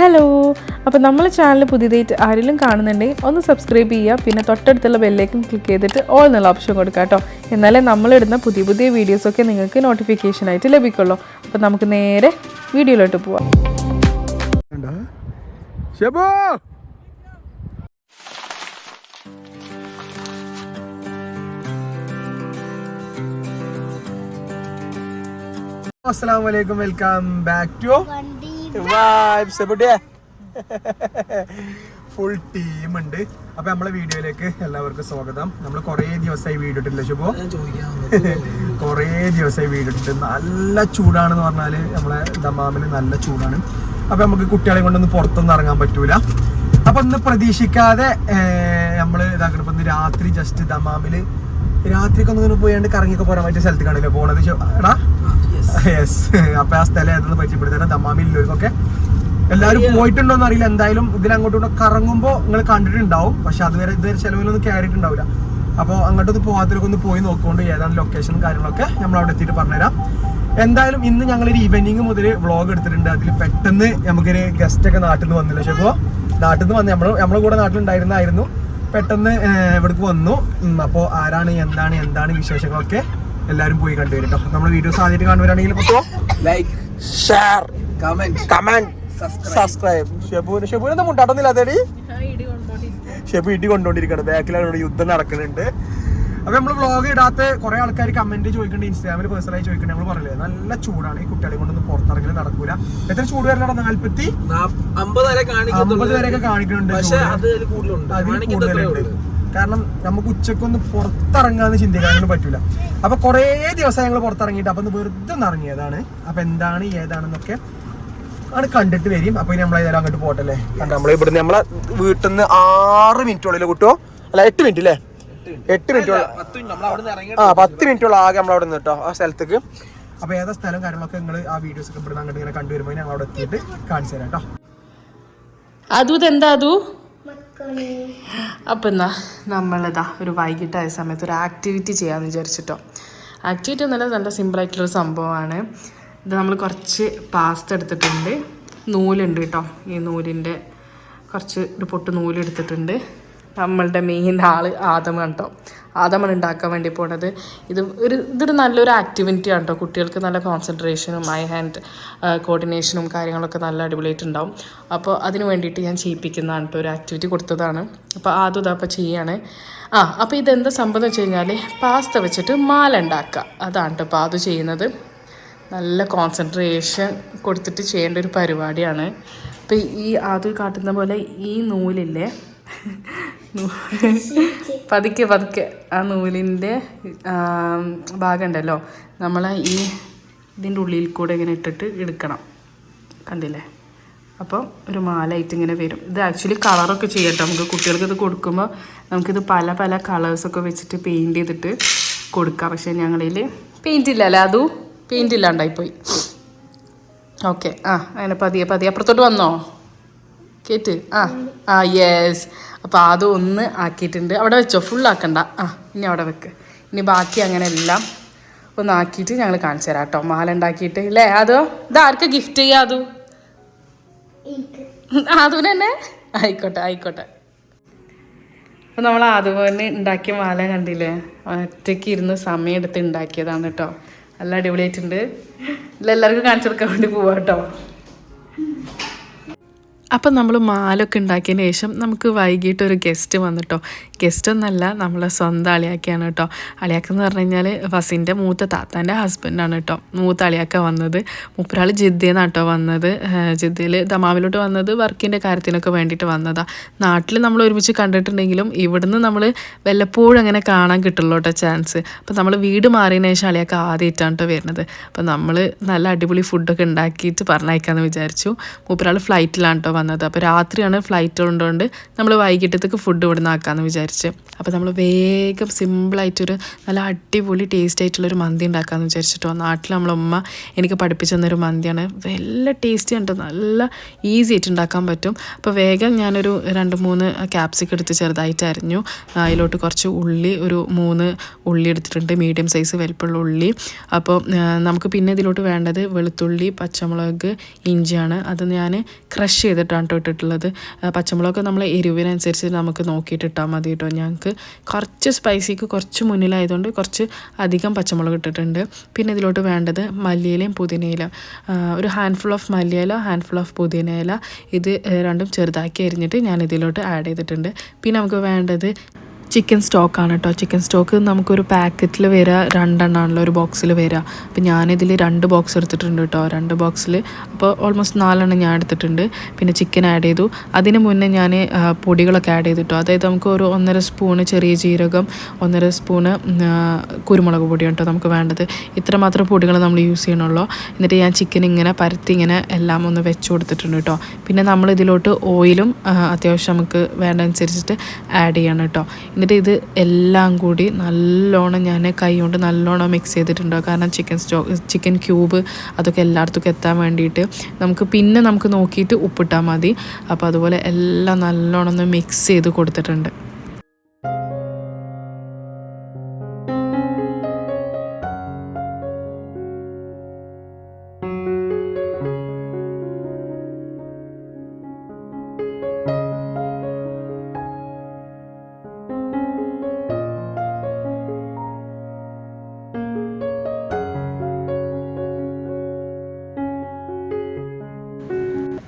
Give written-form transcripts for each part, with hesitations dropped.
Hello, അപ്പോൾ നമ്മളെ channel പുതിയതായിട്ട് ആരെങ്കിലും കാണുന്നുണ്ടെങ്കിൽ ഒന്ന് സബ്സ്ക്രൈബ് ചെയ്യുക. പിന്നെ തൊട്ടടുത്തുള്ള ബെല്ലേക്കും ക്ലിക്ക് ചെയ്തിട്ട് ഓൾ എന്നുള്ള ഓപ്ഷൻ കൊടുക്കുക കേട്ടോ. എന്നാലേ നമ്മളിടുന്ന പുതിയ പുതിയ വീഡിയോസൊക്കെ നിങ്ങൾക്ക് നോട്ടിഫിക്കേഷനായിട്ട് ലഭിക്കുള്ളൂ. അപ്പോൾ നമുക്ക് നേരെ വീഡിയോയിലോട്ട് പോവാം. അസ്സലാമു അലൈക്കും, welcome back to full team ഉണ്ട്. അപ്പൊ നമ്മളെ വീഡിയോയിലേക്ക് എല്ലാവർക്കും സ്വാഗതം. നമ്മൾ കുറേ ദിവസമായി വീഡിയോ ഇട്ടില്ല ശുഭോ, കുറേ ദിവസമായി വീഡിയോ ഇട്ടിട്ട്. നല്ല ചൂടാണെന്ന് പറഞ്ഞാല് നമ്മളെ ദമാമിന് നല്ല ചൂടാണ്. അപ്പൊ നമുക്ക് കുട്ടികളെ കൊണ്ടൊന്നും പുറത്തൊന്നും ഇറങ്ങാൻ പറ്റൂല. അപ്പൊ ഒന്ന് പ്രതീക്ഷിക്കാതെ നമ്മള് ഇതാക്കണം. ഇപ്പൊ ഇന്ന് രാത്രി ജസ്റ്റ് ദമാമില് രാത്രിക്കൊന്നും പോയാണ്ട് കറങ്ങിയൊക്കെ പോരാൻ പറ്റിയ സ്ഥലത്ത് കാണില്ല പോണത് എടാ. യെസ്, അപ്പൊ ആ സ്ഥലം ഏതെന്ന് പരിചയപ്പെടുത്താൻ ദമാമിലുള്ളവർക്കൊക്കെ എല്ലാവരും പോയിട്ടുണ്ടോന്ന് അറിയില്ല. എന്തായാലും ഇതിലങ്ങോട്ടും കറങ്ങുമ്പോൾ നിങ്ങൾ കണ്ടിട്ടുണ്ടാവും, പക്ഷെ അതുവരെ ഇതുവരെ ചിലവിലൊന്നും കയറിയിട്ടുണ്ടാവില്ല. അപ്പോൾ അങ്ങോട്ടൊന്ന് പോകാത്തവരൊക്കെ ഒന്ന് പോയി നോക്കിക്കൊണ്ട് ഏതാണ് ലൊക്കേഷനും കാര്യങ്ങളൊക്കെ നമ്മൾ അവിടെ എത്തിയിട്ട് പറഞ്ഞുതരാം. എന്തായാലും ഇന്ന് ഞങ്ങളൊരു ഈവനിങ് മുതൽ വ്ളോഗ് എടുത്തിട്ടുണ്ട്. അതിൽ പെട്ടെന്ന് നമുക്കൊരു ഗസ്റ്റ് ഒക്കെ നാട്ടിൽ നിന്ന് വന്നില്ല. പക്ഷേ ഇപ്പോൾ നാട്ടിൽ നിന്ന് വന്ന് നമ്മളെ കൂടെ നാട്ടിലുണ്ടായിരുന്നായിരുന്നു, പെട്ടെന്ന് ഇവിടേക്ക് വന്നു. അപ്പോൾ ആരാണ് എന്താണ് വിശേഷങ്ങളൊക്കെ എല്ലാവരും പോയി കണ്ടുവരും കേട്ടോ. നമ്മുടെ വീഡിയോസ് ആദ്യമായിട്ട് കാണുവാണെങ്കിൽ ലൈക്ക്, ഷെയർ, കമന്റ്, സബ്സ്ക്രൈബ്. ഷെബുവിന് എന്താ മുണ്ടാട്ടൊന്നുമില്ല അതേടി. ഷെബു ഇടി കൊണ്ടുകൊണ്ടിരിക്കണം, ബാക്കിലാണ് യുദ്ധം നടക്കുന്നുണ്ട്. അപ്പൊ നമ്മള് വ്ളോഗ് ഇടാത്ത കുറെ ആൾക്കാർ കമന്റ് ചോദിക്കുന്നുണ്ട്, ഇൻസ്റ്റാഗ്രാമിൽ പേഴ്സണലായി ചോദിക്കുന്നുണ്ട്. നമ്മൾ പറഞ്ഞില്ലേ നല്ല ചൂടാണ്, ഈ കുട്ടികളെ കൊണ്ടൊന്നും പുറത്തിറങ്ങി നടക്കൂല. എത്ര ചൂട് വരലാണ്? 40-50 വരെയൊക്കെ കാണിക്കുന്നുണ്ട്. അതിൽ കൂടുതലുണ്ട്. കാരണം നമുക്ക് ഉച്ചക്കൊന്ന് പുറത്തിറങ്ങാന്ന് ചിന്തിക്കാനൊന്നും പറ്റൂല. അപ്പൊ കുറേ ദിവസം ഞങ്ങൾ പുറത്തിറങ്ങിയിട്ട് അപ്പൊ ഒന്ന് വെറുതെ ഒന്ന് ഇറങ്ങിയതാണ്. അപ്പൊ എന്താണ് ഏതാണെന്നൊക്കെ ആണ് കണ്ടിട്ട് വരും. അപ്പൊ ഇനി നമ്മളേതായാലും അങ്ങോട്ട് പോട്ടല്ലേ. നമ്മളെ ഇവിടുന്ന് നമ്മളെ വീട്ടിൽ നിന്ന് 6 മിനിറ്റോളം കിട്ടുമോ? അല്ല 8 മിനിറ്റ് അല്ലേ? 8 മിനിറ്റോളം, 10 മിനിറ്റോളം ആകെ നമ്മളവിടെ നിന്ന് കേട്ടോ ആ സ്ഥലത്തേക്ക്. അപ്പൊ ഏതാ സ്ഥലം കാര്യങ്ങളൊക്കെ നിങ്ങൾ ആ വീഡിയോസ് ഒക്കെ ഇവിടുന്ന് അങ്ങോട്ട് ഇങ്ങനെ കണ്ടുവരുമ്പോൾ ഞങ്ങൾ അവിടെ എത്തിയിട്ട് കാണിച്ചു തരാം കേട്ടോ. എന്താ അപ്പം എന്നാ നമ്മളിതാ ഒരു വൈകിട്ടായ സമയത്ത് ഒരു ആക്ടിവിറ്റി ചെയ്യാമെന്ന് വിചാരിച്ചിട്ടോ. ആക്ടിവിറ്റി ഒന്നല്ല, നല്ല സിമ്പിളായിട്ടുള്ളൊരു സംഭവമാണ് ഇത്. നമ്മൾ കുറച്ച് പാസ്ത എടുത്തിട്ടുണ്ട്, നൂലുണ്ട് കേട്ടോ. ഈ നൂലിൻ്റെ കുറച്ച് ഒരു പൊട്ട് നൂലെടുത്തിട്ടുണ്ട്. നമ്മളുടെ മെയിൻ ആൾ ആദമാണ് കേട്ടോ. ആദമാണ് ഉണ്ടാക്കാൻ വേണ്ടി പോണത്. ഇതൊരു നല്ലൊരു ആക്ടിവിറ്റിയാണ് കേട്ടോ. കുട്ടികൾക്ക് നല്ല കോൺസെൻട്രേഷനും ഐ ഹാൻഡ് കോർഡിനേഷനും കാര്യങ്ങളൊക്കെ നല്ല അടിപൊളിയായിട്ടുണ്ടാവും. അപ്പോൾ അതിന് വേണ്ടിയിട്ട് ഞാൻ ചെയ്യിപ്പിക്കുന്നതാണ് കേട്ടോ, ഒരു ആക്ടിവിറ്റി കൊടുത്തതാണ്. അപ്പോൾ ആദ്യം ഇതപ്പോൾ ചെയ്യാണ്. അപ്പോൾ ഇതെന്താ സംഭവം എന്ന് വെച്ച് കഴിഞ്ഞാൽ പാസ്ത വെച്ചിട്ട് മാല ഉണ്ടാക്കുക, അതാണ് കേട്ടോ അപ്പോൾ അത് ചെയ്യുന്നത്. നല്ല കോൺസെൻട്രേഷൻ കൊടുത്തിട്ട് ചെയ്യേണ്ട ഒരു പരിപാടിയാണ്. അപ്പോൾ ഈ ആദ്യം കാട്ടുന്ന പോലെ ഈ നൂലില്ലേ, പതുക്കെ ആ നൂലിൻ്റെ ഭാഗം ഉണ്ടല്ലോ, നമ്മളെ ഇതിൻ്റെ ഉള്ളിൽ കൂടെ ഇങ്ങനെ ഇട്ടിട്ട് എടുക്കണം, കണ്ടില്ലേ? അപ്പോൾ ഒരു മാലയായിട്ട് ഇങ്ങനെ വരും. ഇത് ആക്ച്വലി കളറൊക്കെ ചെയ്യട്ടെ നമുക്ക്. കുട്ടികൾക്ക് ഇത് കൊടുക്കുമ്പോൾ നമുക്കിത് പല പല കളേഴ്സൊക്കെ വെച്ചിട്ട് പെയിൻറ്റ് ചെയ്തിട്ട് കൊടുക്കാം. പക്ഷേ ഞങ്ങളിൽ പെയിൻറ്റ് ഇല്ലല്ലേ, അതും പെയിൻറ്റ് ഇല്ലാണ്ടായിപ്പോയി. ഓക്കെ, അങ്ങനെ പതിയെ അപ്പുറത്തോട്ട് വന്നോ കേട്ട്. യെസ്. അപ്പോൾ അതും ഒന്ന് ആക്കിയിട്ടുണ്ട്. അവിടെ വെച്ചോ, ഫുള്ളാക്കണ്ട. ഇനി അവിടെ വെക്ക്. ഇനി ബാക്കി അങ്ങനെ എല്ലാം ഒന്ന് ആക്കിയിട്ട് ഞങ്ങൾ കാണിച്ചു തരാം കേട്ടോ, മാല ഉണ്ടാക്കിയിട്ട് അല്ലേ. ഇതാർക്ക് ഗിഫ്റ്റ് ചെയ്യാം? അതും തന്നെ ആയിക്കോട്ടെ. അപ്പോൾ നമ്മൾ അതുപോലെ ഉണ്ടാക്കിയ മാല കണ്ടില്ലേ, ഒറ്റയ്ക്ക് ഇരുന്ന് സമയം എടുത്ത് ഉണ്ടാക്കിയതാണ് കേട്ടോ. നല്ല അടിപൊളിയായിട്ടുണ്ട്. എല്ലാവർക്കും കാണിച്ചു കൊടുക്കാൻ വേണ്ടി പോവാം കേട്ടോ. അപ്പം നമ്മൾ മാലൊക്കെ ഉണ്ടാക്കിയതിന് ശേഷം നമുക്ക് വൈകിട്ട് ഒരു ഗസ്റ്റ് വന്നിട്ടോ. ഗസ്റ്റ് ഒന്നല്ല, നമ്മളെ സ്വന്തം അളിയാക്കയാണ് കേട്ടോ. അളിയാക്കെന്ന് പറഞ്ഞു കഴിഞ്ഞാൽ ഫസിൻ്റെ മൂത്ത താത്താൻ്റെ ഹസ്ബൻഡാണ് കേട്ടോ. മൂത്ത അളിയാക്ക വന്നത്. മുപ്പരാൾ ജിദ്ദയെന്നാണ് കേട്ടോ വന്നത്. ജിദ്ദയിൽ ദമാമിലോട്ട് വന്നത് വർക്കിൻ്റെ കാര്യത്തിനൊക്കെ വേണ്ടിയിട്ട് വന്നതാണ്. നാട്ടിൽ നമ്മൾ ഒരുമിച്ച് കണ്ടിട്ടുണ്ടെങ്കിലും ഇവിടുന്ന് നമ്മൾ വല്ലപ്പോഴും അങ്ങനെ കാണാൻ കിട്ടുള്ളൂ കേട്ടോ ചാൻസ്. അപ്പം നമ്മൾ വീട് മാറിയതിന് ശേഷം അളിയാക്ക ആദ്യമായിട്ടാണ് കേട്ടോ വരുന്നത്. അപ്പം നമ്മൾ നല്ല അടിപൊളി ഫുഡൊക്കെ ഉണ്ടാക്കിയിട്ട് പറഞ്ഞയക്കാമെന്ന് വിചാരിച്ചു. മുപ്പരാൾ ഫ്ലൈറ്റിലാണ് കേട്ടോ വന്നത്. അപ്പോൾ രാത്രിയാണ് ഫ്ലൈറ്റ് ഉള്ളതുകൊണ്ട് നമ്മൾ വൈകിട്ടത്തേക്ക് ഫുഡ് ഇവിടെ നിന്ന് ആക്കാമെന്ന് വിചാരിച്ചു. വിചാരിച്ച്. അപ്പോൾ നമ്മൾ വേഗം സിമ്പിളായിട്ടൊരു നല്ല അടിപൊളി ടേസ്റ്റ് ആയിട്ടുള്ളൊരു മന്തി ഉണ്ടാക്കാമെന്ന് വിചാരിച്ചിട്ടോ. നാട്ടിൽ നമ്മളമ്മ എനിക്ക് പഠിപ്പിച്ചു തന്നൊരു മന്തിയാണ്. നല്ല ടേസ്റ്റി ഉണ്ട്, നല്ല ഈസി ആയിട്ട് ഉണ്ടാക്കാൻ പറ്റും. അപ്പോൾ വേഗം ഞാനൊരു 2-3 ക്യാപ്സിക്കം എടുത്ത് ചെറുതായിട്ട് അരിഞ്ഞു. അതിലോട്ട് കുറച്ച് ഉള്ളി, ഒരു 3 ഉള്ളി എടുത്തിട്ടുണ്ട്, മീഡിയം സൈസ് വലിപ്പമുള്ള ഉള്ളി. അപ്പോൾ നമുക്ക് പിന്നെ ഇതിലോട്ട് വേണ്ടത് വെളുത്തുള്ളി, പച്ചമുളക്, ഇഞ്ചിയാണ്. അത് ഞാൻ ക്രഷ് ചെയ്തിട്ടാണ് ഇട്ടിട്ടുള്ളത്. പച്ചമുളക് നമ്മൾ എരിവിനനുസരിച്ച് നമുക്ക് നോക്കിയിട്ട് ഇട്ടാൽ മതി കേട്ടോ. ഞങ്ങൾക്ക് കുറച്ച് സ്പൈസിക്ക് കുറച്ച് മുന്നിലായതുകൊണ്ട് കുറച്ച് അധികം പച്ചമുളക് ഇട്ടിട്ടുണ്ട്. പിന്നെ ഇതിലോട്ട് വേണ്ടത് മല്ലിയിലയും പുതിനയില, ഒരു ഹാൻഡ്ഫുൾ ഓഫ് മല്ലിയില, ഹാൻഡ്ഫുൾ ഓഫ് പുതിനയില. ഇത് രണ്ടും ചെറുതാക്കി അരിഞ്ഞിട്ട് ഞാൻ ഇതിലോട്ട് ആഡ് ചെയ്തിട്ടുണ്ട്. പിന്നെ നമുക്ക് വേണ്ടത് ചിക്കൻ സ്റ്റോക്കാണ് കേട്ടോ. ചിക്കൻ സ്റ്റോക്ക് നമുക്കൊരു പാക്കറ്റിൽ വരിക 2 എണ്ണമാണല്ലോ ഒരു ബോക്സിൽ വരിക. അപ്പോൾ ഞാനിതിൽ 2 ബോക്സ് എടുത്തിട്ടുണ്ട് കേട്ടോ. 2 ബോക്സിൽ അപ്പോൾ ഓൾമോസ്റ്റ് 4 എണ്ണം ഞാൻ എടുത്തിട്ടുണ്ട്. പിന്നെ ചിക്കൻ ആഡ് ചെയ്തു. അതിന് മുന്നേ ഞാൻ പൊടികളൊക്കെ ആഡ് ചെയ്തിട്ടോ. അതായത് നമുക്ക് ഒരു 1.5 സ്പൂണ് ചെറിയ ജീരകം, 1.5 സ്പൂണ് കുരുമുളക് പൊടിയാണ് കേട്ടോ നമുക്ക് വേണ്ടത്. ഇത്രമാത്രം പൊടികൾ നമ്മൾ യൂസ് ചെയ്യണമല്ലോ. എന്നിട്ട് ഞാൻ ചിക്കൻ ഇങ്ങനെ പരത്തി ഇങ്ങനെ എല്ലാം ഒന്ന് വെച്ച് കൊടുത്തിട്ടുണ്ട് കേട്ടോ. പിന്നെ നമ്മൾ ഇതിലോട്ട് ഓയിലും അത്യാവശ്യം നമുക്ക് വേണ്ടതനുസരിച്ചിട്ട് ആഡ് ചെയ്യണം കേട്ടോ. എന്നിട്ട് ഇത് എല്ലാം കൂടി നല്ലോണം ഞാൻ കൈ കൊണ്ട് നല്ലോണം മിക്സ് ചെയ്തിട്ടുണ്ടോ. കാരണം ചിക്കൻ ക്യൂബ് അതൊക്കെ എല്ലായിടത്തും എത്താൻ വേണ്ടിയിട്ട് നമുക്ക് നോക്കിയിട്ട് ഉപ്പിട്ടാൽ മതി. അപ്പോൾ അതുപോലെ എല്ലാം നല്ലോണം ഒന്ന് മിക്സ് ചെയ്ത് കൊടുത്തിട്ടുണ്ട്.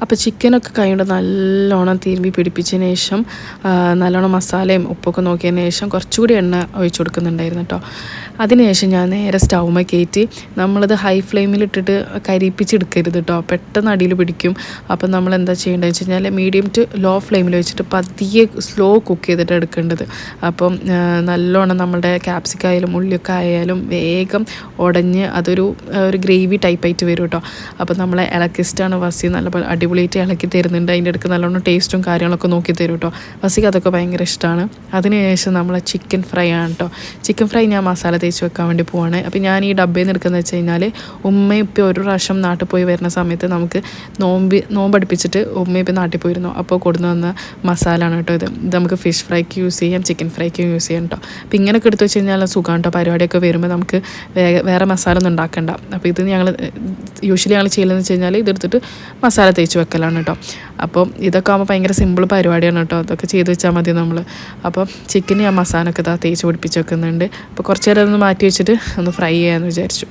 അപ്പോൾ ചിക്കനൊക്കെ കൈകൊണ്ട് നല്ലോണം തിരുമ്പി പിടിപ്പിച്ചതിന് ശേഷം നല്ലോണം മസാലയും ഉപ്പൊക്കെ നോക്കിയതിന് ശേഷം കുറച്ചുകൂടി എണ്ണ ഒഴിച്ചു കൊടുക്കുന്നുണ്ടായിരുന്നു കേട്ടോ. അതിനുശേഷം ഞാൻ നേരെ സ്റ്റൗമ കയറ്റി നമ്മളത് ഹൈ ഫ്ലെയിമിലിട്ടിട്ട് കരിപ്പിച്ചെടുക്കരുത് കേട്ടോ, പെട്ടെന്ന് അടിയിൽ പിടിക്കും. അപ്പം നമ്മൾ എന്താ ചെയ്യേണ്ടത് വെച്ച് കഴിഞ്ഞാൽ മീഡിയം ടു ലോ ഫ്ലെയിമിൽ വെച്ചിട്ട് പതിയെ സ്ലോ കുക്ക് ചെയ്തിട്ട് എടുക്കേണ്ടത്. അപ്പം നല്ലോണം നമ്മുടെ ക്യാപ്സിക്കായാലും ഉള്ളിയൊക്കെ ആയാലും വേഗം ഉടഞ്ഞ് അതൊരു ഗ്രേവി ടൈപ്പായിട്ട് വരും കേട്ടോ. അപ്പം നമ്മളെ ഇളക്കിസ്റ്റാണ് വസി നല്ല അടിപൊളിയായിട്ട് ഇളക്കി തരുന്നുണ്ട്. അതിൻ്റെ ഇടയ്ക്ക് നല്ലോണം ടേസ്റ്റും കാര്യങ്ങളൊക്കെ നോക്കി തരും കേട്ടോ. വസിക്ക് അതൊക്കെ ഭയങ്കര ഇഷ്ടമാണ്. അതിനുശേഷം നമ്മളെ ചിക്കൻ ഫ്രൈ ആണ് കേട്ടോ. ചിക്കൻ ഫ്രൈ ഞാൻ മസാല തേച്ച് വെക്കാൻ വേണ്ടി പോവാണ്. അപ്പോൾ ഞാൻ ഈ ഡബ്ബയിൽ നിന്ന് എടുക്കുന്നത് വെച്ച് കഴിഞ്ഞാൽ ഉമ്മയും ഇപ്പോൾ ഒരു പ്രാവശ്യം നാട്ടിൽ പോയി വരുന്ന സമയത്ത് നമുക്ക് നോമ്പടുപ്പിച്ചിട്ട് ഉമ്മയും ഇപ്പോൾ നാട്ടിൽ പോയിരുന്നു. അപ്പോൾ കൊടുന്നു വന്ന മസാലയാണ് കേട്ടോ ഇത്. നമുക്ക് ഫിഷ് ഫ്രൈക്ക് യൂസ് ചെയ്യാം, ചിക്കൻ ഫ്രൈക്ക് യൂസ് ചെയ്യാം കേട്ടോ. അപ്പോൾ ഇങ്ങനെയൊക്കെ എടുത്ത് വെച്ച് കഴിഞ്ഞാൽ സുഖമാണ് കേട്ടോ. പരിപാടിയൊക്കെ വരുമ്പോൾ നമുക്ക് വേറെ മസാല ഒന്നും ഉണ്ടാക്കണ്ട. അപ്പോൾ ഇത് യൂഷ്വലി ഞങ്ങൾ ചെയ്യലെന്ന് വെച്ച് കഴിഞ്ഞാൽ ഇതെടുത്തിട്ട് മസാല തേച്ച് വെക്കലാണ് കേട്ടോ. അപ്പോൾ ഇതൊക്കെ ആകുമ്പോൾ ഭയങ്കര സിമ്പിൾ പരിപാടിയാണ് കേട്ടോ. അതൊക്കെ ചെയ്ത് വെച്ചാൽ മതി നമ്മൾ. അപ്പോൾ ചിക്കൻ ഞാൻ മസാലയൊക്കെ തേച്ച് പിടിപ്പിച്ച് വെക്കുന്നുണ്ട്. അപ്പോൾ കുറച്ച് നേരം ഒന്ന് മാറ്റി വെച്ചിട്ട് ഒന്ന് ഫ്രൈ ചെയ്യാമെന്ന് വിചാരിച്ചു.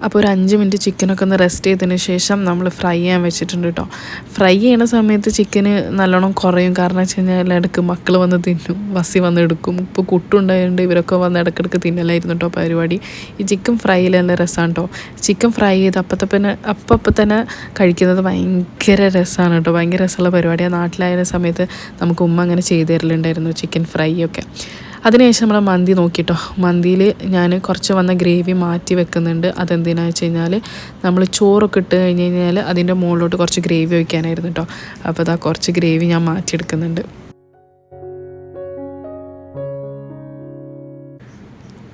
അപ്പോൾ ഒരു 5 മിനിറ്റ് ചിക്കനൊക്കെ ഒന്ന് റെസ്റ്റ് ചെയ്തതിന് ശേഷം നമ്മൾ ഫ്രൈ ചെയ്യാൻ വെച്ചിട്ടുണ്ട് കേട്ടോ. ഫ്രൈ ചെയ്യുന്ന സമയത്ത് ചിക്കന് നല്ലോണം കുറയും. കാരണം വെച്ച് കഴിഞ്ഞാൽ ഇടയ്ക്ക് മക്കൾ വന്ന് തിന്നും, വസി വന്ന് എടുക്കും. ഇപ്പോൾ കുട്ടുണ്ടായതുകൊണ്ട് ഇവരൊക്കെ വന്ന് ഇടയ്ക്കിടയ്ക്ക് തിന്നലായിരുന്നു കേട്ടോ പരിപാടി. ഈ ചിക്കൻ ഫ്രൈയിൽ നല്ല രസമാണ് കേട്ടോ. ചിക്കൻ ഫ്രൈ ചെയ്ത് അപ്പം തന്നെ കഴിക്കുന്നത് ഭയങ്കര രസമാണ് കേട്ടോ. ഭയങ്കര രസമുള്ള പരിപാടിയാണ്. നാട്ടിലായ സമയത്ത് നമുക്ക് ഉമ്മ അങ്ങനെ ചെയ്തു തരലുണ്ടായിരുന്നു ചിക്കൻ ഫ്രൈ ഒക്കെ. അതിനുശേഷം നമ്മൾ മന്തി നോക്കിട്ടോ. മന്തിയിൽ ഞാൻ കുറച്ച് വന്ന ഗ്രേവി മാറ്റി വെക്കുന്നുണ്ട്. അതെന്തിനാണെന്ന് വെച്ച് കഴിഞ്ഞാൽ നമ്മൾ ചോറൊക്കെ ഇട്ട് കഴിഞ്ഞ് കഴിഞ്ഞാൽ അതിൻ്റെ മുകളിലോട്ട് കുറച്ച് ഗ്രേവി ഒഴിക്കാനായിരുന്നു കേട്ടോ. അപ്പോൾ അതാ കുറച്ച് ഗ്രേവി ഞാൻ മാറ്റിയെടുക്കുന്നുണ്ട്.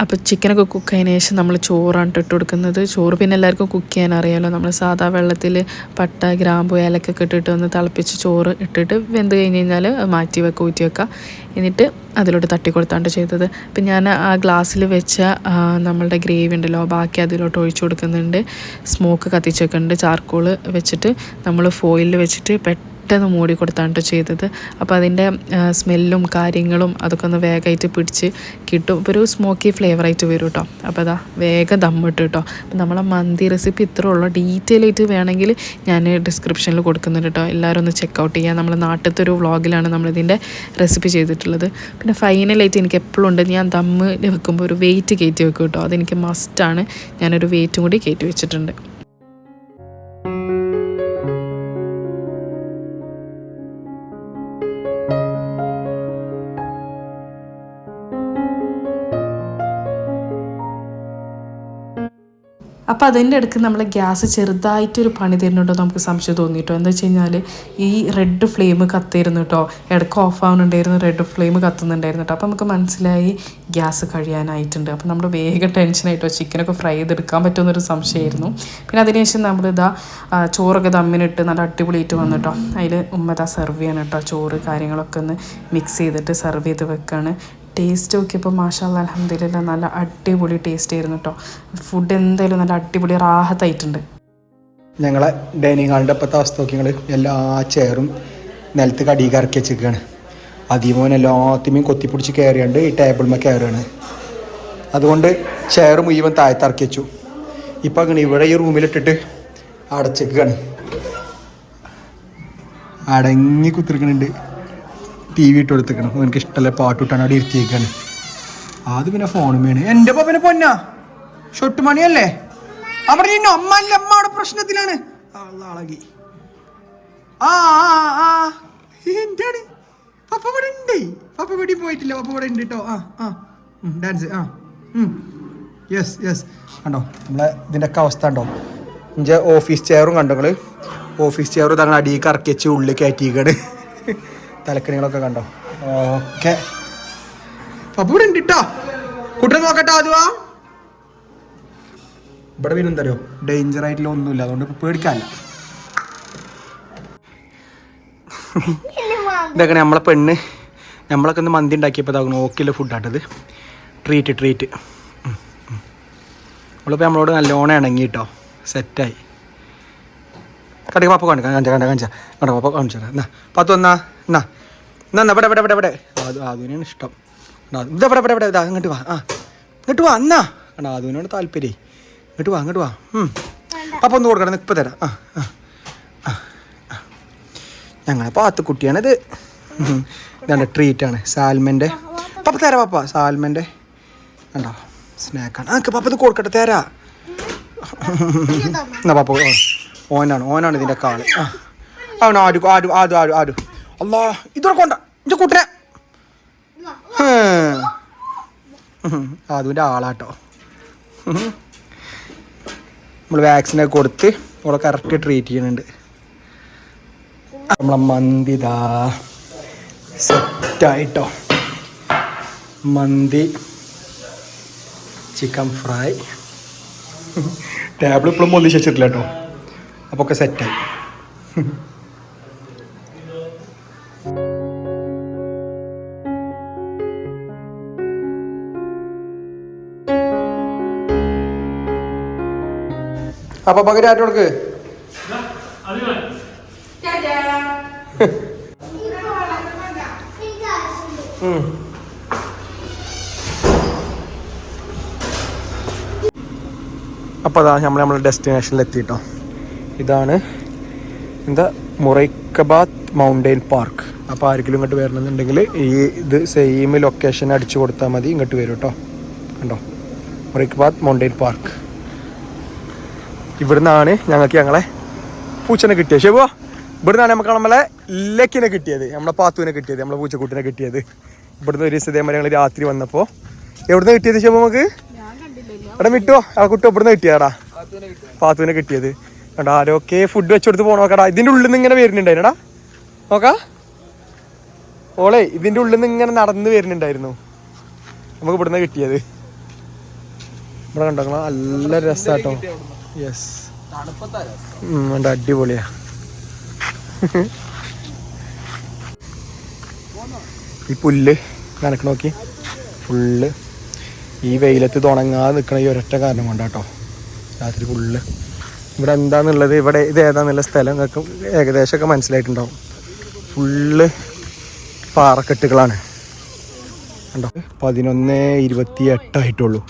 അപ്പോൾ ചിക്കനൊക്കെ കുക്ക് ആയതിനു ശേഷം നമ്മൾ ചോറാണ് ഇട്ട് കൊടുക്കുന്നത്. ചോറ് പിന്നെ എല്ലാവർക്കും കുക്ക് ചെയ്യാൻ അറിയാമല്ലോ. നമ്മൾ സാധാ വെള്ളത്തിൽ പട്ട, ഗ്രാമ്പു, ഏലക്കൊക്കെ ഇട്ടിട്ട് ഒന്ന് തിളപ്പിച്ച് ചോറ് ഇട്ടിട്ട് വെന്ത് കഴിഞ്ഞ് കഴിഞ്ഞാൽ മാറ്റി വെക്കുക, ഊറ്റി വെക്കുക. എന്നിട്ട് അതിലോട്ട് തട്ടി കൊടുത്താണ് ചെയ്തത്. അപ്പം ഞാൻ ആ ഗ്ലാസ്സിൽ വെച്ച നമ്മളുടെ ഗ്രേവി ഉണ്ടല്ലോ, ബാക്കി അതിലോട്ട് ഒഴിച്ചു കൊടുക്കുന്നുണ്ട്. സ്മോക്ക് കത്തിച്ച് വെക്കുന്നുണ്ട്. ചാർക്കോൾ വെച്ചിട്ട് നമ്മൾ ഫോയിലിൽ വെച്ചിട്ട് പെട്ടെന്ന് മൂടി കൊടുത്താണ് ചെയ്തത്. അപ്പോൾ അതിൻ്റെ സ്മെല്ലും കാര്യങ്ങളും അതൊക്കെ ഒന്ന് വേഗമായിട്ട് പിടിച്ച് കിട്ടും. ഇപ്പോൾ ഒരു സ്മോക്കി ഫ്ലേവറായിട്ട് വരും കേട്ടോ. അപ്പോൾ അതാ വേഗം ദമ്മിട്ട് കേട്ടോ. അപ്പോൾ നമ്മളെ മന്തി റെസിപ്പി ഇത്രേ ഉള്ളൂ. ഡീറ്റെയിൽ ആയിട്ട് വേണമെങ്കിൽ ഞാൻ ഡിസ്ക്രിപ്ഷനിൽ കൊടുക്കുന്നുണ്ട് കേട്ടോ. എല്ലാവരും ഒന്ന് ചെക്കൗട്ട് ചെയ്യുക. നമ്മൾ നാട്ടിലത്തെ ഒരു വ്ളോഗിലാണ് നമ്മളിതിൻ്റെ റെസിപ്പി ചെയ്തിട്ടുള്ളത്. പിന്നെ ഫൈനലായിട്ട് എനിക്ക് എപ്പോഴും ഉണ്ട്, ഞാൻ ദമ്മിൽ വെക്കുമ്പോൾ ഒരു വെയിറ്റ് കയറ്റി വെക്കും കേട്ടോ. അതെനിക്ക് മസ്റ്റാണ്. ഞാനൊരു വെയിറ്റും കൂടി കയറ്റി വെച്ചിട്ടുണ്ട്. അപ്പോൾ അതിൻ്റെ ഇടയ്ക്ക് നമ്മൾ ഗ്യാസ് ചെറുതായിട്ടൊരു പണി തരുന്നുണ്ടോ നമുക്ക് സംശയം തോന്നിയിട്ടോ. എന്താ വെച്ച് കഴിഞ്ഞാൽ ഈ റെഡ് ഫ്ലെയിം കത്തിയിരുന്നു കേട്ടോ, ഇടയ്ക്ക് ഓഫ് ആവുന്നുണ്ടായിരുന്നു, റെഡ് ഫ്ലെയിം കത്തുന്നുണ്ടായിരുന്നു കേട്ടോ. അപ്പോൾ നമുക്ക് മനസ്സിലായി ഗ്യാസ് കഴിയാനായിട്ടുണ്ട്. അപ്പോൾ നമ്മൾ വേഗം ടെൻഷനായിട്ടോ, ചിക്കനൊക്കെ ഫ്രൈ ചെയ്തെടുക്കാൻ പറ്റുമെന്നൊരു സംശയമായിരുന്നു. പിന്നെ അതിനുശേഷം നമ്മളിതാ ചോറൊക്കെ ദമ്മിനിട്ട് നല്ല അടിപൊളിയായിട്ട് വന്നിട്ടോ. അതിൽ ഉമ്മ സെർവ് ചെയ്യണം കേട്ടോ. ചോറ് കാര്യങ്ങളൊക്കെ ഒന്ന് മിക്സ് ചെയ്തിട്ട് സെർവ് ചെയ്ത് വെക്കുകയാണ്. ടേസ്റ്റ് നോക്കിയപ്പോൾ മാഷാഅല്ലാഹ് അൽഹംദുലില്ലാഹ് നല്ല അടിപൊളി ടേസ്റ്റ് ആയിരുന്നു കേട്ടോ. ഫുഡ് എന്തായാലും നല്ല അടിപൊളി റാഹത്തായിട്ടുണ്ട്. ഞങ്ങളെ ഡൈനിങ് ഹാളിൻ്റെ അപ്പത്തെ അവസ്ഥ നോക്കിങ്ങൾ എല്ലാ ചെയറും നിലത്ത് കടിയിൽ ഇറക്കി വെച്ചിരിക്കുകയാണ്. അതിമോൻ എല്ലാത്തിനും കൊത്തിപ്പിടിച്ച് കയറിയാണ്ട് ഈ ടേബിളിന്മേൽ കയറുകയാണ്. അതുകൊണ്ട് ചെയർ മുഴുവൻ താഴത്ത് ഇറക്കി വെച്ചു. ഇപ്പം അങ്ങനെ ഇവിടെ ഈ റൂമിലിട്ടിട്ട് അടച്ചിരിക്കുകയാണ്. അടങ്ങി കുത്തിരിക്കണുണ്ട്. TV ഇട്ട് കൊടുത്തിരിക്കണം. എനിക്ക് ഇഷ്ടമല്ല പാട്ട് ഇട്ടാണ് അവിടെ ഇരുത്തിയേക്കാണ്. അത് പിന്നെ ഫോണും വേണം. എൻ്റെ പപ്പനെ പൊന്നാ ഷൊട്ട് മണിയല്ലേ അവിടെ നിന്നോ അമ്മ അല്ല, അമ്മ അവിടെ പ്രശ്നത്തിലാണ്. ആളാളകി എന്താണ് പപ്പ ഇവിടെ ഉണ്ട്. പപ്പ ഇവിടെ പോയിട്ടില്ല, പപ്പ ഇവിടെ ഉണ്ട് കേട്ടോ. ഡാൻസ് യെസ് യെസ് കണ്ടോ നമ്മളെ ഇതിൻ്റെ ഒക്കെ അവസ്ഥ ഉണ്ടോ. എൻ്റെ ഓഫീസ് ചെയറും കണ്ടോ നിങ്ങൾ. ഓഫീസ് ചെയറും തങ്ങൾ അടിയിൽ ഇറക്കി വെച്ച് ഉള്ളിൽ കയറ്റിയേക്കാണ്. തലക്കണികളൊക്കെ കണ്ടോ. ഓക്കെ പപ്പ ഇവിടെ ഉണ്ട് കേട്ടോ. കുട്ടനെ നോക്കട്ടോ. അതുവാ ഇവിടെ പിന്നെ എന്താ അറിയോ, ഡേഞ്ചർ ആയിട്ടുള്ള ഒന്നുമില്ല, അതുകൊണ്ട് ഇപ്പോൾ പേടിക്കാനില്ല. ഇതൊക്കെ നമ്മളെ പെണ്ണ് നമ്മളൊക്കെ ഒന്ന് മന്തി ഉണ്ടാക്കിയപ്പോൾ ഇതാകണം ഓക്കെയുള്ള ഫുഡാട്ടത്. ട്രീറ്റ് നമ്മളിപ്പോൾ നമ്മളോട് നല്ലോണം ഇണങ്ങി കേട്ടോ, സെറ്റായി. കടക്ക് പപ്പ കാണിച്ചാ കണ്ടോ പപ്പ കാണിച്ചാ. എന്നാ പത്ത് വന്നാ എന്നാ ഇവിടെ അതുവിനാണ് ഇഷ്ടം. ഇവിടെ ഇതാ ഇങ്ങോട്ട് വാ. ഇങ്ങോട്ട് വാ എന്നാ കണ്ടോ അതുവിനോട് താല്പര്യം. ഇങ്ങോട്ട് വാ പപ്പ ഒന്ന് കൊടുക്കണം, ഇപ്പം തരാം. ഞങ്ങളെ പാത്തുക്കുട്ടിയാണിത്. ഇതാണ്ട് ട്രീറ്റാണ് സാൽമൻ്റെ. പപ്പ തരാം പപ്പ, സാൽമൻ്റെ കണ്ടോ സ്നാക്കാണ്. പപ്പ ഇത് കൊടുക്കട്ടെ തരാ. എന്നാ പപ്പ ഓനാണ് ഇതിൻ്റെ കാള്. അവൻ ആരു അല്ലാ ഇതൊക്കെ കൊണ്ട ഇന്റെ കൂട്ടനെ. അതിൻ്റെ ആളാട്ടോ. നമ്മൾ വാക്സിനൊക്കെ കൊടുത്ത് നമ്മളെ കറക്റ്റ് ട്രീറ്റ് ചെയ്യുന്നുണ്ട്. നമ്മളെ മന്തി ഇതാ സെറ്റായിട്ടോ. മന്തി, ചിക്കൻ ഫ്രൈ, ടേബിൾ ഇപ്പോഴും പൊന്തിച്ച് വെച്ചിട്ടില്ല കേട്ടോ. അപ്പോൾ ഒക്കെ സെറ്റായി. അപ്പൊ പകരം ആറ്റോൾക്ക് അപ്പോൾ അതാ നമ്മളെ ഡെസ്റ്റിനേഷനിൽ എത്തിയിട്ടോ. ഇതാണ് എന്താ മുറൈക്കബാദ് മൗണ്ടെയിൻ പാർക്ക്. അപ്പോൾ ആരെങ്കിലും ഇങ്ങോട്ട് വരണമെന്നുണ്ടെങ്കിൽ ഈ ഇത് സെയിം ലൊക്കേഷൻ അടിച്ചു കൊടുത്താൽ മതി, ഇങ്ങോട്ട് വരും കേട്ടോ. കണ്ടോ മുറൈക്കബാദ് മൗണ്ടെയിൻ പാർക്ക്. ഇവിടുന്നാണ് ഞങ്ങൾക്ക് ഞങ്ങളെ പൂച്ചനെ കിട്ടിയത്. ശരി, ഇവിടുന്നാണ് നമുക്ക് നമ്മളെ ലക്കിനെ കിട്ടിയത്, നമ്മളെ പാത്തുവിനെ കിട്ടിയത്, നമ്മളെ പൂച്ചക്കുട്ടിനെ കിട്ടിയത്. ഇവിടുന്ന് ഒരു ദിവസം ഇതേമാതിരി ഞങ്ങൾ രാത്രി വന്നപ്പോൾ എവിടുന്ന് കിട്ടിയത് ശരി നമുക്ക് അവിടെ വിട്ടോ ആ കുട്ടി ഇവിടുന്ന് കിട്ടിയാടാ പാത്തുവിനെ കിട്ടിയത്. കണ്ടാ ആരൊക്കെ ഫുഡ് വെച്ചെടുത്ത് പോണോക്കടാ. ഇതിൻ്റെ ഉള്ളിൽ നിന്ന് ഇങ്ങനെ വരുന്നുണ്ടായിരുന്നടാ. നോക്കാ ഓളെ ഇതിൻ്റെ ഉള്ളിൽ നിന്ന് ഇങ്ങനെ നടന്ന് വരുന്നുണ്ടായിരുന്നു. നമുക്ക് ഇവിടുന്ന് കിട്ടിയത്. ഇവിടെ കണ്ടോ നല്ല രസാട്ടോ. യെസ് ഉണ്ട്, അടിപൊളിയാ. ഈ പുല്ല് കണക്ക് നോക്കി ഫുള്ള് ഈ വെയിലത്ത് തുടങ്ങാതെ നിൽക്കണ ഈ ഒരൊറ്റ കാരണം കൊണ്ടാട്ടോ രാത്രി ഫുള്ള്. ഇവിടെ എന്താന്നുള്ളത്, ഇവിടെ ഇത് ഏതാന്നുള്ള സ്ഥലം നിങ്ങൾക്ക് ഏകദേശമൊക്കെ മനസ്സിലായിട്ടുണ്ടാവും. ഫുള്ള് പാറക്കെട്ടുകളാണ് കണ്ടോ. 11:28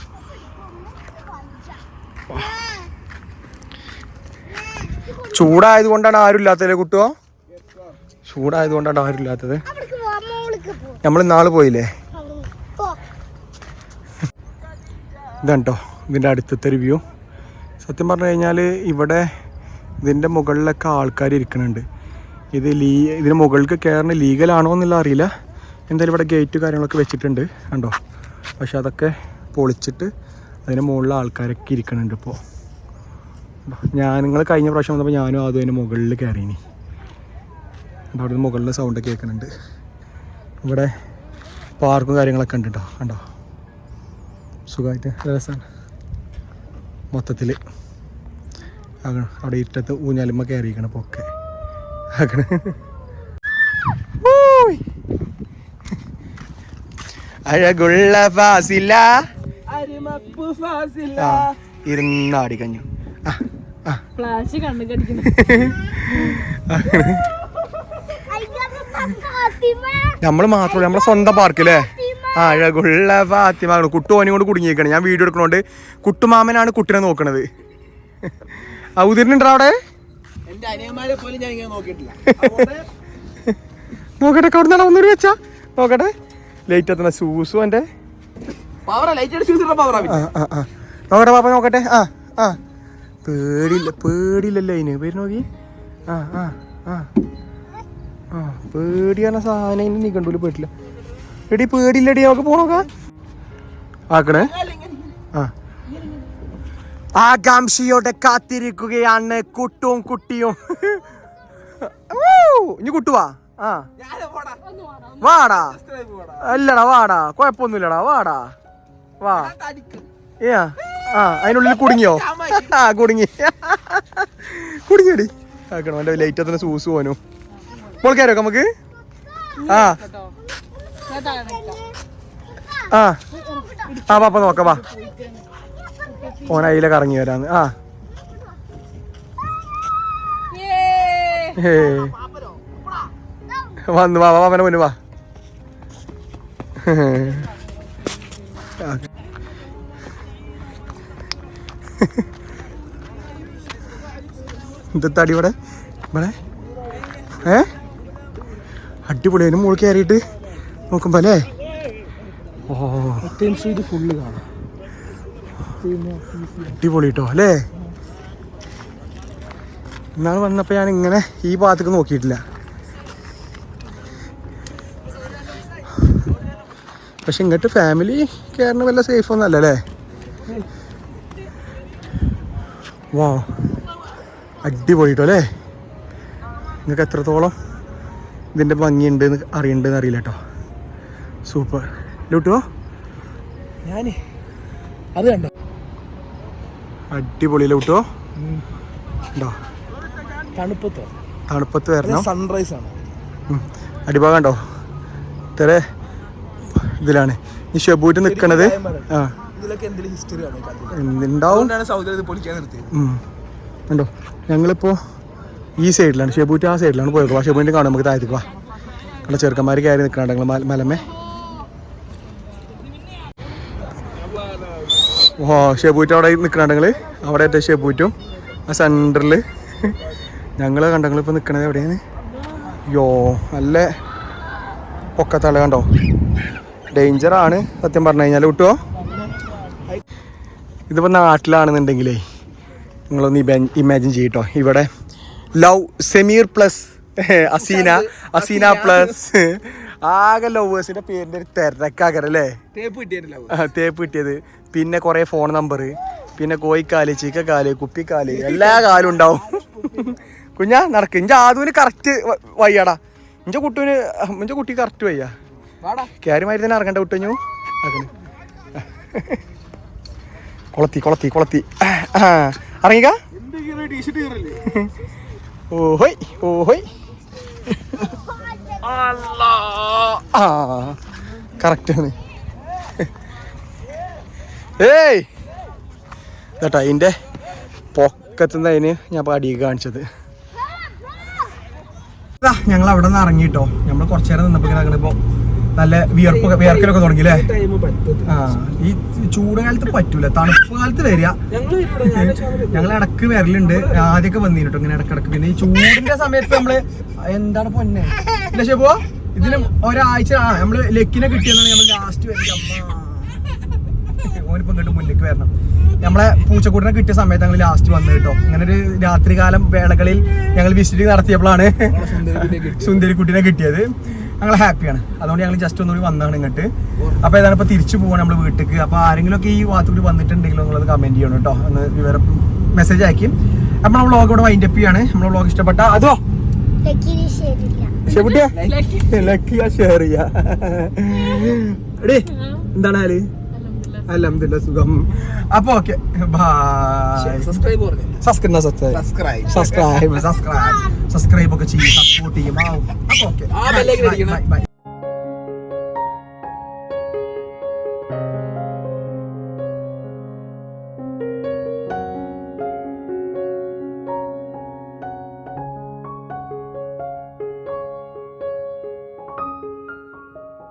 ചൂടായത് കൊണ്ടാണ് ആരും ഇല്ലാത്തല്ലേ കുട്ടുവോ? ചൂടായത് കൊണ്ടാണ് ആരും ഇല്ലാത്തത്. നമ്മൾ ഇന്നാള് പോയില്ലേ. ഇതാണ് കേട്ടോ ഇതിൻ്റെ അടുത്തത്തെ റിവ്യൂ. സത്യം പറഞ്ഞു കഴിഞ്ഞാൽ ഇവിടെ ഇതിൻ്റെ മുകളിലൊക്കെ ആൾക്കാർ ഇരിക്കുന്നുണ്ട്. ഇതിന് മുകളിലേക്ക് കയറുന്ന ലീഗലാണോ എന്നുള്ള അറിയില്ല. എന്തായാലും ഇവിടെ ഗേറ്റ് കാര്യങ്ങളൊക്കെ വെച്ചിട്ടുണ്ട് കണ്ടോ. പക്ഷെ അതൊക്കെ പൊളിച്ചിട്ട് അതിന് മുകളിൽ ആൾക്കാരൊക്കെ ഇരിക്കുന്നുണ്ട് ഇപ്പോൾ നിങ്ങൾ കഴിഞ്ഞ പ്രാവശ്യം വന്നപ്പോൾ ഞാനും അതും അതിൻ്റെ മുകളിൽ കയറീനി. അവിടെ നിന്ന് മുകളിൽ സൗണ്ട് കേൾക്കുന്നുണ്ട്. ഇവിടെ പാർക്കും കാര്യങ്ങളൊക്കെ ഉണ്ട് കേട്ടോ. കണ്ടോ സുഖമായിട്ട് രസമാണ് മൊത്തത്തിൽ. അവിടെ ഇറ്റത്ത് ഊഞ്ഞാലുമ്മ കയറിയിരിക്കണം പൊക്കെ അഴകുള്ള ഫാസില ഇരുന്നാടി കഞ്ഞു. നമ്മള് മാത്രമല്ല നമ്മളെ സ്വന്തം പാർക്കില്ലേ. അഴകുള്ള ഫാത്തിമ. കുട്ടുമോനെ കൊണ്ട് കുടുങ്ങിയേക്കാണ്. ഞാൻ വീഡിയോ എടുക്കണോണ്ട് കുട്ടുമാമനാണ് കുട്ടിനെ നോക്കണത്. ഔതിരിനുണ്ടോ അവിടെ? നോക്കട്ടെ അവിടെ നിന്നാണ് ഒന്നൂടി വെച്ചാ നോക്കട്ടെ. ലൈറ്റ് എത്തണ ഷൂസും എൻ്റെ നോക്കട്ടെ പാപ്പ നോക്കട്ടെ. പേടിയില്ലല്ലോ അതിന് പേര് നോക്കി. പേടിയാണ് സാധനം. അതിന് നീ കണ്ടൂല പേടില്ല. എടി പേടിയില്ലടി നമുക്ക് പോണോക്ക ആക്കണേ. ആകാംക്ഷയോടെ കാത്തിരിക്കുകയാണ് കുട്ടും കുട്ടിയും. ഇനി കുട്ടുവാ. വാടാ. അല്ലടാ വാടാ, കൊഴപ്പൊന്നുമില്ലടാ വാടാ വാ. അതിനുള്ളിൽ കുടുങ്ങിയോ? കുടുങ്ങിയടി ആക്കണം. എൻ്റെ ലൈറ്റ് എത്തുന്ന സൂസ് പോനും മോൾക്കാരോ നമുക്ക്. പാപ്പ നോക്കാം വാ. ഓനയിലെ കറങ്ങി വരാന്ന്. വന്നു വാ വാപ്പനെ മുന്നു വാ. ഇതടി ഇവിടെ ഇവിടെ അടിപൊളി. അതിന് മുകളിൽ കയറിയിട്ട് നോക്കുമ്പോ അല്ലേ ഫുള്ള് കാണാം. അടിപൊളി കേട്ടോ അല്ലേ. ഇന്നാൾ വന്നപ്പോൾ ഞാൻ ഇങ്ങനെ ഈ ഭാഗത്തേക്ക് നോക്കിയിട്ടില്ല. പക്ഷെ ഇങ്ങോട്ട് ഫാമിലി കയറണ വല്ല സേഫ് ഒന്നും അല്ലല്ലേ. വാ അടിപൊളി കേട്ടോ അല്ലേ. നിങ്ങൾക്ക് എത്രത്തോളം ഇതിൻ്റെ ഭംഗിയുണ്ടെന്ന് അറിയണ്ടെന്ന് അറിയില്ല കേട്ടോ. സൂപ്പർ ലൂട്ടോ. ഞാൻ അത് കണ്ടോ അടിപൊളി ലൂട്ടോ. ഉണ്ടോ തണുപ്പത്ത് വരണം. സൺറൈസ് ആണ് അടിഭാഗം കണ്ടോ. ഇത്ര ഇതിലാണ് ഈ ഷെബൂറ്റ് നിൽക്കണത്. എന്തുണ്ടാവും ഉണ്ടോ. ഞങ്ങളിപ്പോൾ ഈ സൈഡിലാണ്, ഷെബൂറ്റ് ആ സൈഡിലാണ് പോയത്. ഷെബൂറ്റിൻ്റെ കാണാൻ നമുക്ക് താഴത്തേക്ക് വാ. അവിടെ ചെറുക്കന്മാർ കയറി നിൽക്കണുണ്ട് മലമേ. ഓ ഷെബൂറ്റ് അവിടെ നിൽക്കണുണ്ടെങ്കിൽ അവിടെ ഏറ്റവും ഷെബൂറ്റും ആ സെൻറ്ററിൽ ഞങ്ങൾ കണ്ടങ്ങളിപ്പോൾ നിൽക്കണത് എവിടെയാണ്. യോ നല്ല പൊക്കത്തള കണ്ടോ. ഡേഞ്ചറാണ് സത്യം പറഞ്ഞു കഴിഞ്ഞാൽ കിട്ടുമോ. ഇതിപ്പോൾ നാട്ടിലാണെന്നുണ്ടെങ്കിലേ നിങ്ങളൊന്ന് ഇമാജിൻ ചെയ്യട്ടോ. ഇവിടെ love Sameer plus Aseena plus ആകെ ലവേഴ്സിന്റെ പേരിന്റെ ഒരു തിരക്കാകരല്ലേ. തേപ്പ് കിട്ടിയത്. പിന്നെ കുറെ ഫോൺ നമ്പർ, പിന്നെ കോഴിക്കാല്, ചീക്കക്കാല്, കുപ്പിക്കാല്, എല്ലാ കാലും ഉണ്ടാവും. കുഞ്ഞാ നടക്ക്. ഇഞ്ച ആദൂന് കറക്റ്റ് വയ്യാടാ. ഇഞ്ച കുട്ടി കറക്റ്റ് വയ്യ. ക്യാരിമാരി തന്നെ ഇറങ്ങണ്ട കുട്ടഞ്ഞു. കൊളത്തി ഇറങ്ങിക്ക. ഓഹോയ് ഓഹോയ്. കറക്റ്റാണ്. ഏയ് കേട്ടോ അതിൻ്റെ പൊക്കത്തുനിന്നതിന് ഞാൻ അടിയൊക്കെ കാണിച്ചത്. ഞങ്ങൾ അവിടെ നിന്ന് ഇറങ്ങിട്ടോ. നമ്മൾ കുറച്ചു നേരം നിന്നപ്പോൾ ഇപ്പോൾ നല്ല വിയർക്കലൊക്കെ തുടങ്ങിയില്ലേ. ഈ ചൂട് കാലത്ത് പറ്റൂല, തണുപ്പ് കാലത്ത് വരിക. ഞങ്ങൾ ഇടക്ക് വരലുണ്ട്. ആദ്യമൊക്കെ വന്നിട്ടോ ഇങ്ങനെ ഇടക്കിടക്ക്. പിന്നെ ഈ ചൂടിന്റെ സമയത്ത് നമ്മള് എന്താണ് പൊന്നെ ഇല്ല പോ ഇതിന് ഒരാഴ്ച നമ്മള് ലെക്കിനെ കിട്ടിയെന്നാണ് നമ്മൾ ലാസ്റ്റ് വരിക. ഓനിപ്പം ഇങ്ങോട്ട് മുന്നിലേക്ക് വരണം. നമ്മളെ പൂച്ചക്കൂട്ടിനെ കിട്ടിയ സമയത്ത് ഞങ്ങൾ ലാസ്റ്റ് വന്നു കേട്ടോ. അങ്ങനെ ഒരു രാത്രികാലം വേളകളിൽ ഞങ്ങൾ വിസിറ്റ് നടത്തിയപ്പോഴാണ് സുന്ദരിക്കുട്ടിനെ കിട്ടിയത്. ഞങ്ങൾ ഹാപ്പിയാണ്. അതുകൊണ്ട് ഞങ്ങൾ ജസ്റ്റ് ഒന്നുകൂടി വന്നതാണ് ഇങ്ങോട്ട്. അപ്പോൾ ഏതാണ് ഇപ്പോൾ തിരിച്ചു പോകണം നമ്മൾ വീട്ടിലേക്ക്. അപ്പോൾ ആരെങ്കിലും ഒക്കെ ഈ ഭാഗത്തുകൂടി വന്നിട്ടുണ്ടെങ്കിലും നിങ്ങളത് കമൻറ്റ് ചെയ്യണം കേട്ടോ. ഒന്ന് വിവരം മെസ്സേജ് ആക്കി. അപ്പൊ നമ്മളെ വ്ളോഗ് ഇവിടെ വൈൻഡപ്പ് ചെയ്യാണ്. നമ്മളെ വ്ളോഗ് ഇഷ്ടപ്പെട്ട അതോ ലക്കിയാ ഷെയർ ചെയ്യാ. എടേ എന്താണ് ഹാല്? അൽഹംദുലില്ലാ സുഖം. അപ്പൊ ഓക്കെ സബ്സ്ക്രൈബ് ഒക്കെ ചെയ്യും, സപ്പോർട്ട് ചെയ്യും. അപ്പൊ ഓക്കെ.